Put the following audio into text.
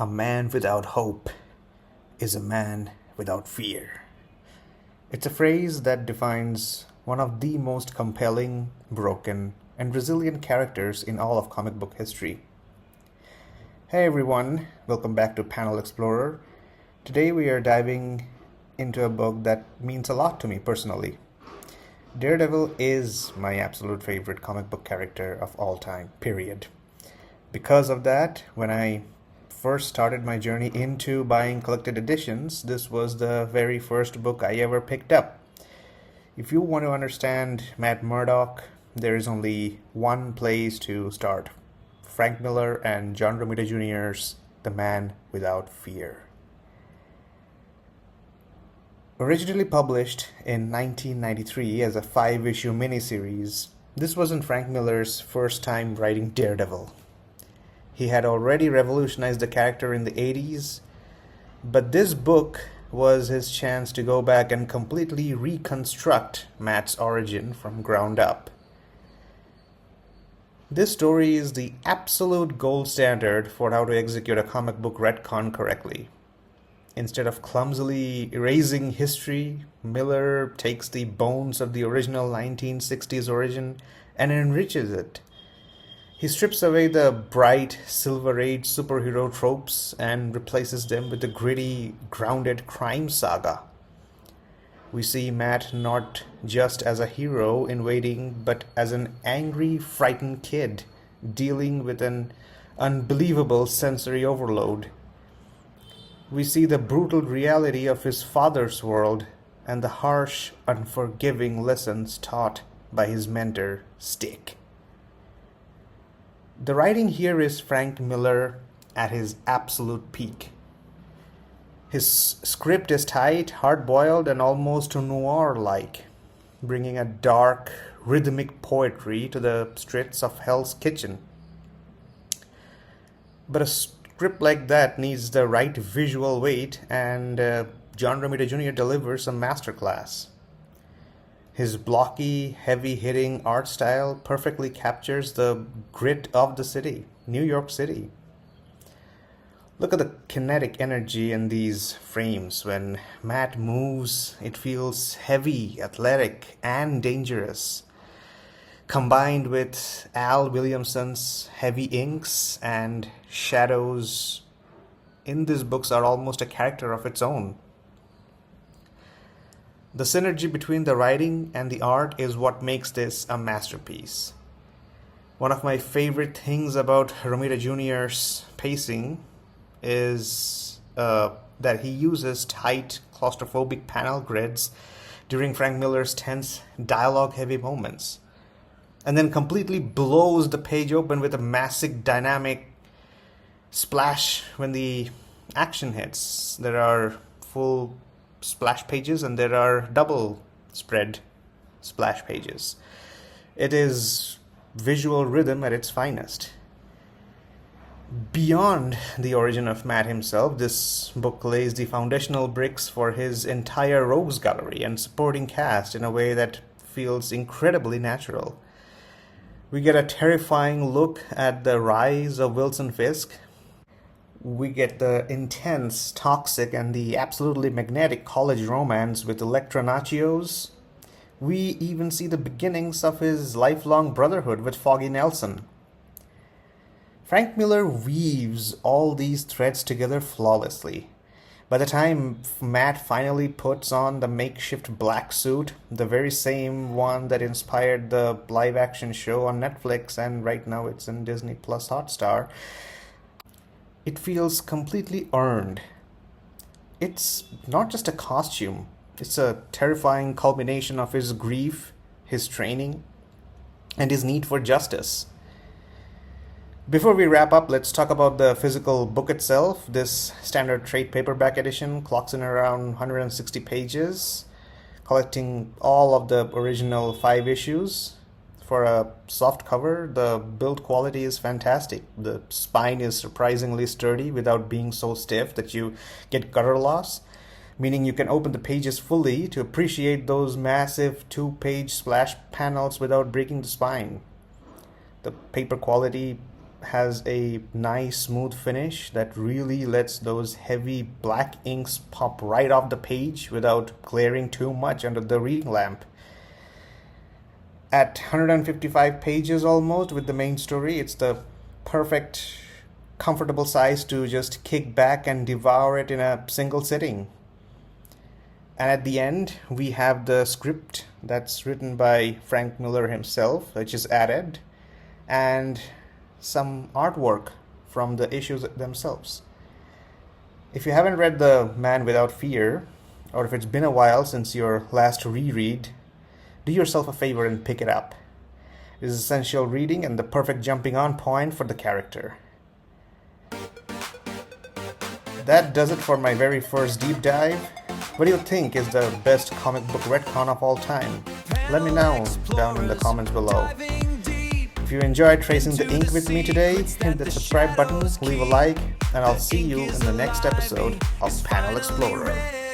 A man without hope is a man without fear. It's a phrase that defines one of the most compelling, broken, and resilient characters in all of comic book history. Hey everyone, welcome back to Panel X-Plorer. Today we are diving into a book that means a lot to me personally. Daredevil is my absolute favorite comic book character of all time, period. Because of that, when I first started my journey into buying collected editions, this was the very first book I ever picked up. If you want to understand Matt Murdock, there is only one place to start. Frank Miller and John Romita Jr.'s The Man Without Fear. Originally published in 1993 as a 5-issue miniseries, this wasn't Frank Miller's first time writing Daredevil. He had already revolutionized the character in the 80s, but this book was his chance to go back and completely reconstruct Matt's origin from ground up. This story is the absolute gold standard for how to execute a comic book retcon correctly. Instead of clumsily erasing history, Miller takes the bones of the original 1960s origin and enriches it. He strips away the bright Silver Age superhero tropes and replaces them with the gritty, grounded crime saga. We see Matt not just as a hero in waiting, but as an angry, frightened kid dealing with an unbelievable sensory overload. We see the brutal reality of his father's world and the harsh, unforgiving lessons taught by his mentor, Stick. The writing here is Frank Miller at his absolute peak. His script is tight, hard-boiled, and almost noir-like, bringing a dark, rhythmic poetry to the streets of Hell's Kitchen. But a script like that needs the right visual weight, and John Romita Jr. delivers a masterclass. His blocky, heavy-hitting art style perfectly captures the grit of the city, New York City. Look at the kinetic energy in these frames. When Matt moves, it feels heavy, athletic, and dangerous. Combined with Al Williamson's heavy inks and shadows, in these books are almost a character of its own. The synergy between the writing and the art is what makes this a masterpiece. One of my favorite things about Romita Jr.'s pacing is that he uses tight, claustrophobic panel grids during Frank Miller's tense, dialogue-heavy moments, and then completely blows the page open with a massive dynamic splash when the action hits. There are full splash pages and there are double spread splash pages. It is visual rhythm at its finest. Beyond the origin of Matt himself, this book lays the foundational bricks for his entire rogues gallery and supporting cast in a way that feels incredibly natural. We get a terrifying look at the rise of Wilson Fisk. We get the intense, toxic, and the absolutely magnetic college romance with Elektra. We even see the beginnings of his lifelong brotherhood with Foggy Nelson. Frank Miller weaves all these threads together flawlessly. By the time Matt finally puts on the makeshift black suit, the very same one that inspired the live-action show on Netflix, and right now it's in Disney Plus Hotstar, it feels completely earned. It's not just a costume. It's a terrifying culmination of his grief, his training, and his need for justice. Before we wrap up, let's talk about the physical book itself. This standard trade paperback edition clocks in around 160 pages, collecting all of the original 5 issues. For a soft cover, the build quality is fantastic. The spine is surprisingly sturdy without being so stiff that you get gutter loss, meaning you can open the pages fully to appreciate those massive 2-page splash panels without breaking the spine. The paper quality has a nice smooth finish that really lets those heavy black inks pop right off the page without glaring too much under the reading lamp. At 155 pages almost with the main story, it's the perfect, comfortable size to just kick back and devour it in a single sitting. And at the end, we have the script that's written by Frank Miller himself, which is added, and some artwork from the issues themselves. If you haven't read The Man Without Fear, or if it's been a while since your last reread, do yourself a favor and pick it up. It is essential reading and the perfect jumping on point for the character. That does it for my very first deep dive. What do you think is the best comic book retcon of all time? Let me know down in the comments below. If you enjoyed tracing the ink with me today, hit the subscribe button, leave a like, and I'll see you in the next episode of Panel X-Plorer.